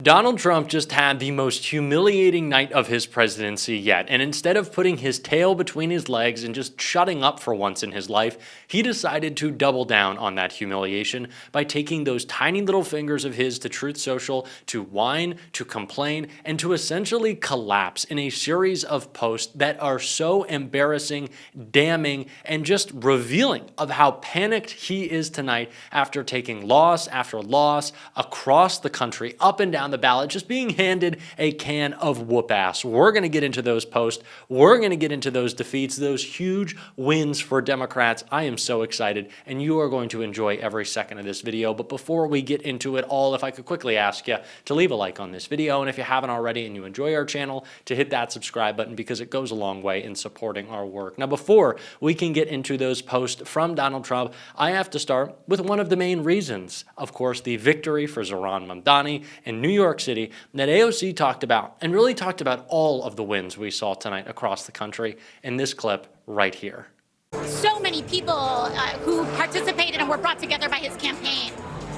Donald Trump just had the most humiliating night of his presidency yet, and instead of putting his tail between his legs and just shutting up for once in his life, he decided to double down on that humiliation by taking those tiny little fingers of his to Truth Social to whine, to complain, and to essentially collapse in a series of posts that are so embarrassing, damning, and just revealing of how panicked he is tonight after taking loss after loss across the country, up and down the ballot, just being handed a can of whoop ass. We're going to get into those posts. We're going to get into those defeats, those huge wins for Democrats. I am so excited, and you are going to enjoy every second of this video. But before we get into it all, if I could quickly ask you to leave a like on this video, and if you haven't already and you enjoy our channel, to hit that subscribe button because it goes a long way in supporting our work. Now, before we can get into those posts from Donald Trump, I have to start with one of the main reasons, of course, the victory for Zohran Mamdani in New York City that AOC talked about, and really talked about all of the wins we saw tonight across the country in this clip right here. So many people who participated and were brought together by his campaign,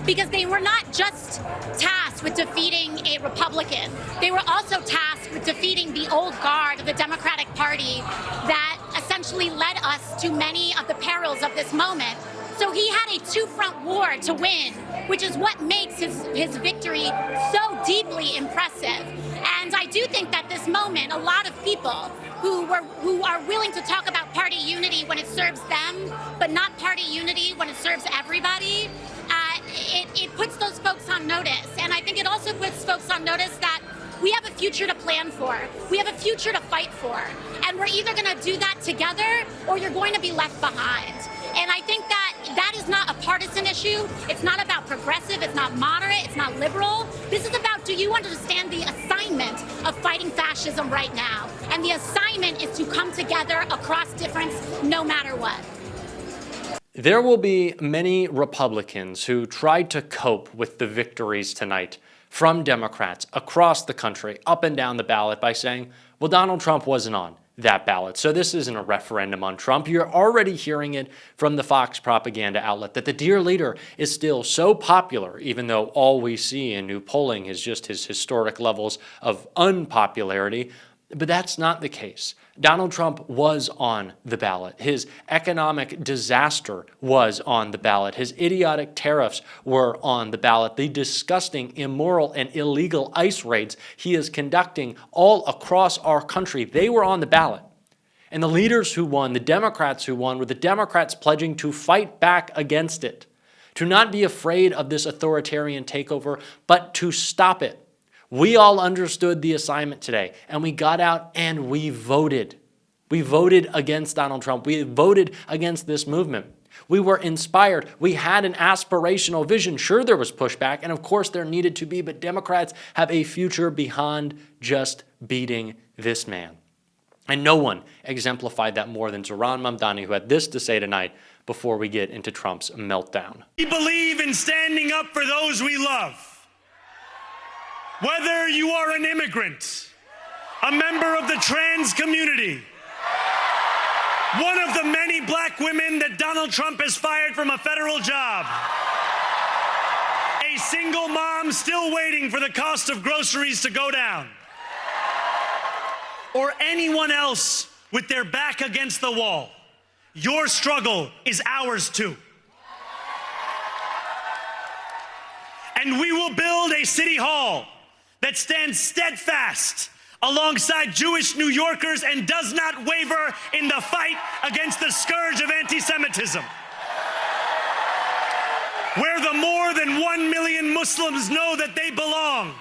because they were not just tasked with defeating a Republican, they were also tasked with defeating the old guard of the Democratic Party that essentially led us to many of the perils of this moment. So he had a two-front war to win, which is what makes his victory so deeply impressive. And I do think that this moment, a lot of people who are willing to talk about party unity when it serves them, but not party unity when it serves everybody, it puts those folks on notice. And I think it also puts folks on notice that we have a future to plan for. We have a future to fight for. And we're either going to do that together or you're going to be left behind. And I think that is not a partisan issue. It's not about progressive. It's not moderate. It's not liberal. This is about, do you understand the assignment of fighting fascism right now? And the assignment is to come together across difference no matter what. There will be many Republicans who tried to cope with the victories tonight from Democrats across the country, up and down the ballot, by saying, well, Donald Trump wasn't on that ballot, so this isn't a referendum on Trump. You're already hearing it from the Fox propaganda outlet that the dear leader is still so popular, even though all we see in new polling is just his historic levels of unpopularity. But that's not the case. Donald Trump was on the ballot. His economic disaster was on the ballot. His idiotic tariffs were on the ballot. The disgusting, immoral, and illegal ICE raids he is conducting all across our country, they were on the ballot. And the leaders who won, the Democrats who won, were the Democrats pledging to fight back against it, to not be afraid of this authoritarian takeover, but to stop it. We all understood the assignment today, and we got out and we voted. We voted against Donald Trump. We voted against this movement. We were inspired. We had an aspirational vision. Sure, there was pushback, and of course there needed to be, but Democrats have a future beyond just beating this man. And no one exemplified that more than Zohran Mamdani, who had this to say tonight before we get into Trump's meltdown. We believe in standing up for those we love. Whether you are an immigrant, a member of the trans community, one of the many black women that Donald Trump has fired from a federal job, a single mom still waiting for the cost of groceries to go down, or anyone else with their back against the wall, your struggle is ours too. And we will build a city hall that stands steadfast alongside Jewish New Yorkers and does not waver in the fight against the scourge of anti-Semitism. Where the more than 1 million Muslims know that they belong.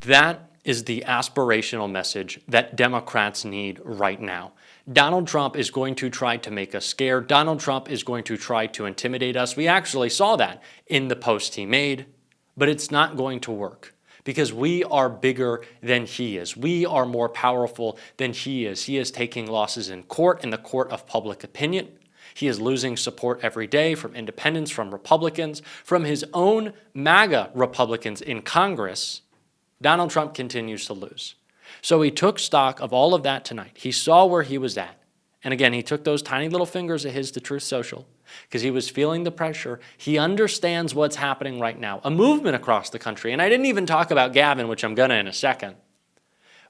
That is the aspirational message that Democrats need right now. Donald Trump is going to try to make us scared. Donald Trump is going to try to intimidate us. We actually saw that in the post he made. But it's not going to work because we are bigger than he is. We are more powerful than he is. He is taking losses in court, in the court of public opinion. He is losing support every day from independents, from Republicans, from his own MAGA Republicans in Congress. Donald Trump continues to lose. So he took stock of all of that tonight. He saw where he was at. And again, he took those tiny little fingers of his to Truth Social because he was feeling the pressure. He understands what's happening right now, a movement across the country. And I didn't even talk about Gavin, which I'm going to in a second.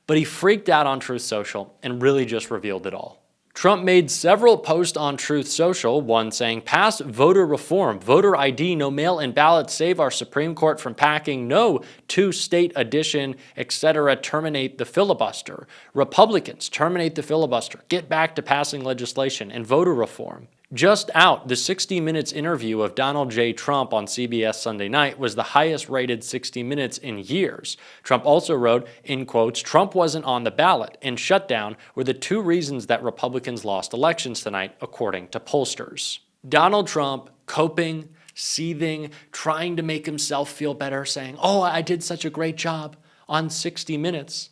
But he freaked out on Truth Social and really just revealed it all. Trump made several posts on Truth Social, one saying, pass voter reform, voter ID, no mail-in ballots, save our Supreme Court from packing, no two-state addition, etc., terminate the filibuster. Republicans, terminate the filibuster, get back to passing legislation and voter reform. Just out, the 60 Minutes interview of Donald J. Trump on CBS Sunday night was the highest rated 60 Minutes in years. Trump also wrote, in quotes, Trump wasn't on the ballot and shutdown were the two reasons that Republicans lost elections tonight, according to pollsters. Donald Trump coping, seething, trying to make himself feel better, saying, oh, I did such a great job on 60 Minutes.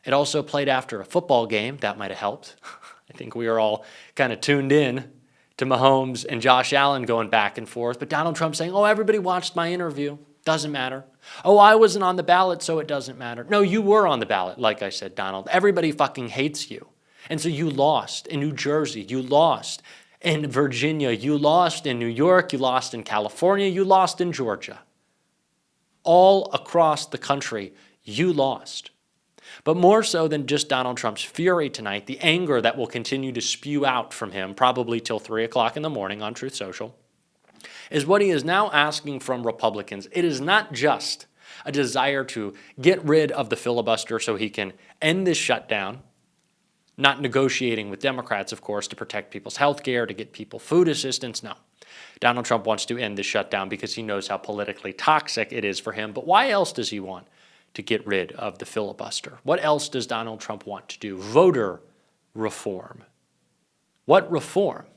It also played after a football game. That might have helped. I think we were all kind of tuned in to Mahomes and Josh Allen going back and forth. But Donald Trump saying, oh, everybody watched my interview. Doesn't matter. Oh, I wasn't on the ballot, so it doesn't matter. No, you were on the ballot, like I said, Donald. Everybody fucking hates you. And so you lost in New Jersey. You lost in Virginia. You lost in New York. You lost in California. You lost in Georgia. All across the country, you lost. But more so than just Donald Trump's fury tonight, the anger that will continue to spew out from him, probably till 3 o'clock in the morning on Truth Social, is what he is now asking from Republicans. It is not just a desire to get rid of the filibuster so he can end this shutdown, not negotiating with Democrats, of course, to protect people's health care, to get people food assistance. No. Donald Trump wants to end this shutdown because he knows how politically toxic it is for him. But why else does he want to get rid of the filibuster? What else does Donald Trump want to do? Voter reform. What reform?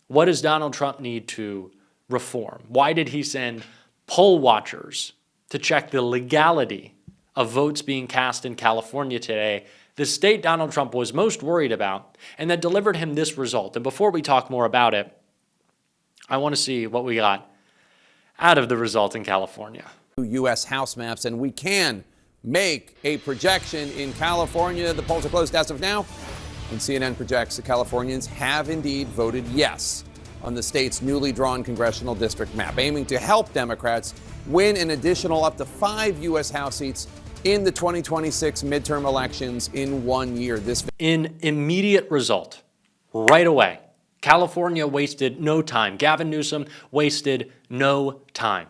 What does Donald Trump need to reform? Why did he send poll watchers to check the legality of votes being cast in California today, the state Donald Trump was most worried about, and that delivered him this result? And before we talk more about it, I want to see what we got out of the result in California. U.S. House maps, and we can make a projection in California. The polls are closed as of now, and CNN projects the Californians have indeed voted yes on the state's newly drawn congressional district map, aiming to help Democrats win an additional up to 5 U.S. House seats in the 2026 midterm elections in 1 year. In immediate result, right away, California wasted no time. Gavin Newsom wasted no time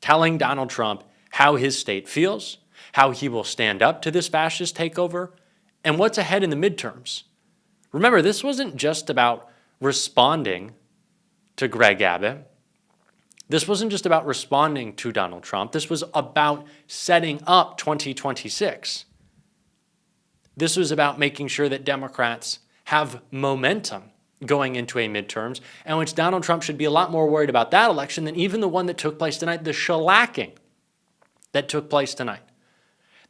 telling Donald Trump how his state feels, how he will stand up to this fascist takeover, and what's ahead in the midterms. Remember, this wasn't just about responding to Greg Abbott. This wasn't just about responding to Donald Trump. This was about setting up 2026. This was about making sure that Democrats have momentum going into a midterms, and which Donald Trump should be a lot more worried about that election than even the one that took place tonight, the shellacking that took place tonight.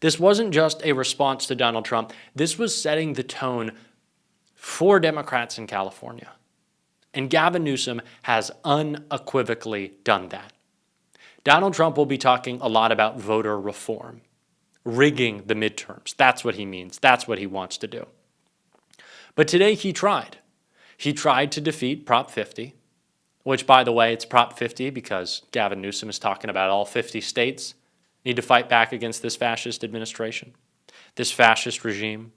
This wasn't just a response to Donald Trump. This was setting the tone for Democrats in California. And Gavin Newsom has unequivocally done that. Donald Trump will be talking a lot about voter reform, rigging the midterms. That's what he means. That's what he wants to do. But today he tried. He tried to defeat Prop 50, which, by the way, it's Prop 50 because Gavin Newsom is talking about all 50 states need to fight back against this fascist administration, this fascist regime.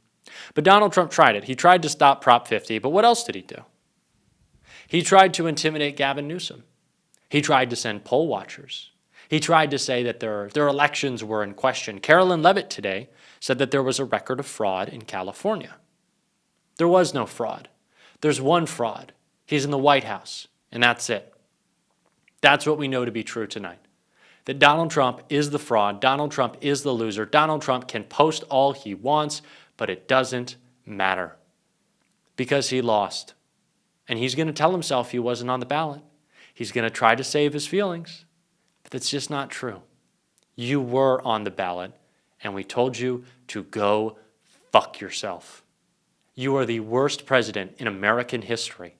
But Donald Trump tried it. He tried to stop Prop 50, but what else did he do? He tried to intimidate Gavin Newsom. He tried to send poll watchers. He tried to say that their elections were in question. Carolyn Levitt today said that there was a record of fraud in California. There was no fraud. There's one fraud. He's in the White House, and that's it. That's what we know to be true tonight. That Donald Trump is the fraud. Donald Trump is the loser. Donald Trump can post all he wants, but it doesn't matter because he lost. And he's going to tell himself he wasn't on the ballot. He's going to try to save his feelings, but that's just not true. You were on the ballot, and we told you to go fuck yourself. You are the worst president in American history.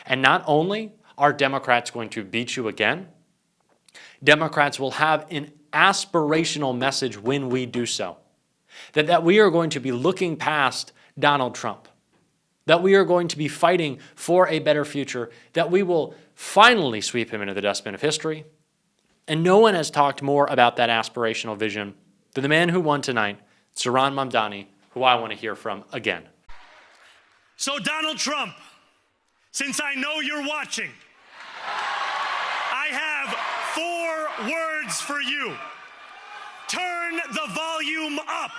And not only are Democrats going to beat you again, Democrats will have an aspirational message when we do so. That we are going to be looking past Donald Trump. that we are going to be fighting for a better future, that we will finally sweep him into the dustbin of history. And no one has talked more about that aspirational vision than the man who won tonight, Zohran Mamdani, who I want to hear from again. So Donald Trump, since I know you're watching, I have 4 words for you. Turn the volume up.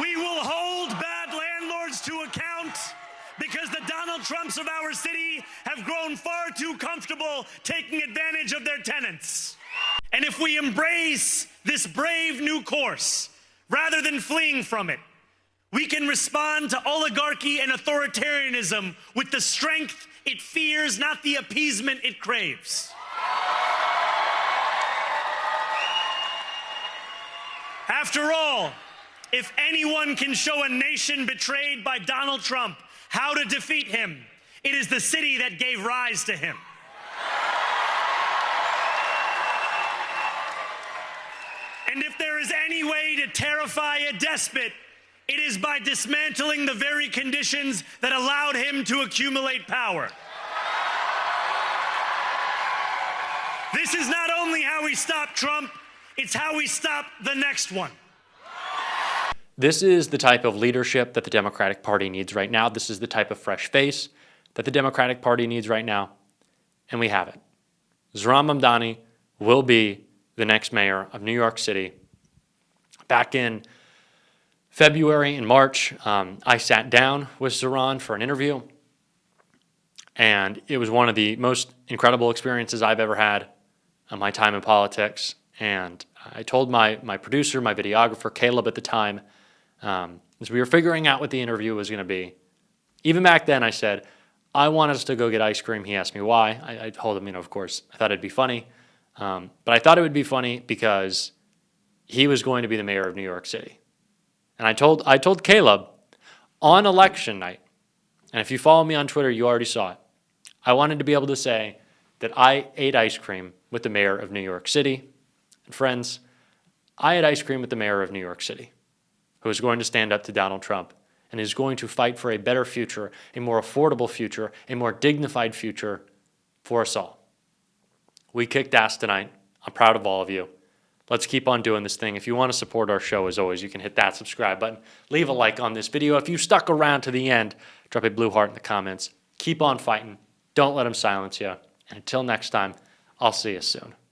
We will hold bad landlords to account because the Donald Trumps of our city have grown far too comfortable taking advantage of their tenants. And if we embrace this brave new course, rather than fleeing from it, we can respond to oligarchy and authoritarianism with the strength it fears, not the appeasement it craves. After all, if anyone can show a nation betrayed by Donald Trump how to defeat him, it is the city that gave rise to him. And if there is any way to terrify a despot, it is by dismantling the very conditions that allowed him to accumulate power. This is not only how we stop Trump, it's how we stop the next one. This is the type of leadership that the Democratic Party needs right now. This is the type of fresh face that the Democratic Party needs right now. And we have it. Zohran Mamdani will be the next mayor of New York City. Back in February and March, I sat down with Zohran for an interview. And it was one of the most incredible experiences I've ever had in my time in politics. And I told my producer, my videographer, Caleb at the time, as we were figuring out what the interview was going to be. Even back then, I said, I want us to go get ice cream. He asked me why. I told him, of course, I thought it'd be funny. But I thought it would be funny because he was going to be the mayor of New York City. And I told Caleb on election night, and if you follow me on Twitter, you already saw it. I wanted to be able to say that I ate ice cream with the mayor of New York City. And friends, I had ice cream with the mayor of New York City, who is going to stand up to Donald Trump and is going to fight for a better future, a more affordable future, a more dignified future for us all. We kicked ass tonight. I'm proud of all of you. Let's keep on doing this thing. If you want to support our show, as always, you can hit that subscribe button. Leave a like on this video. If you stuck around to the end, drop a blue heart in the comments. Keep on fighting. Don't let them silence you. And until next time, I'll see you soon.